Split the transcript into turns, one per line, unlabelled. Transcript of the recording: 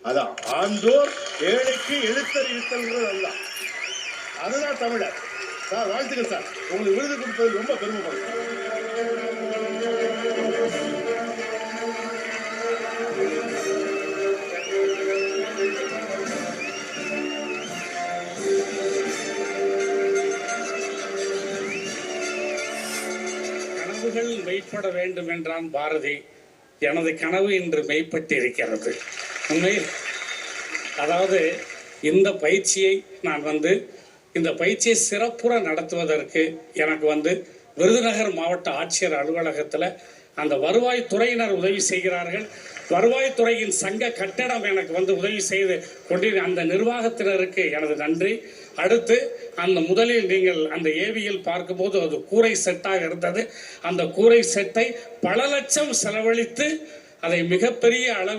அதான் ஆண்டோர் ஏழைக்கு எழுத்தறிவித்தல்கள் அல்ல. அதுதான் தமிழர். சார் வாழ்த்துக்கள் சார். உங்களுக்கு விருது கொடுப்பது ரொம்ப பெருமைப்படுறேன்.
கனவுகள் மெய்ப்பட வேண்டும் என்றான் பாரதி. எனது கனவு இன்று மெய்ப்பட்டிருக்கிறது. உண்மையில் அதாவது இந்த பயிற்சியை நான் இந்த பயிற்சியை சிறப்புற நடத்துவதற்கு எனக்கு விருதுநகர் மாவட்ட ஆட்சியர் அலுவலகத்தில் அந்த வருவாய்த்துறையினர் உதவி செய்கிறார்கள். வருவாய்த்துறையின் சங்க கட்டடம் எனக்கு உதவி செய்து கொண்டிருந்த அந்த நிர்வாகத்தினருக்கு எனது நன்றி. அடுத்து முதலில் நீங்கள் அந்த ஏவியில் பார்க்கும்போது அது கூரை செட்டாக இருந்தது. அந்த கூரை செட்டை பல லட்சம் செலவழித்து அதை மிகப்பெரிய அளவில்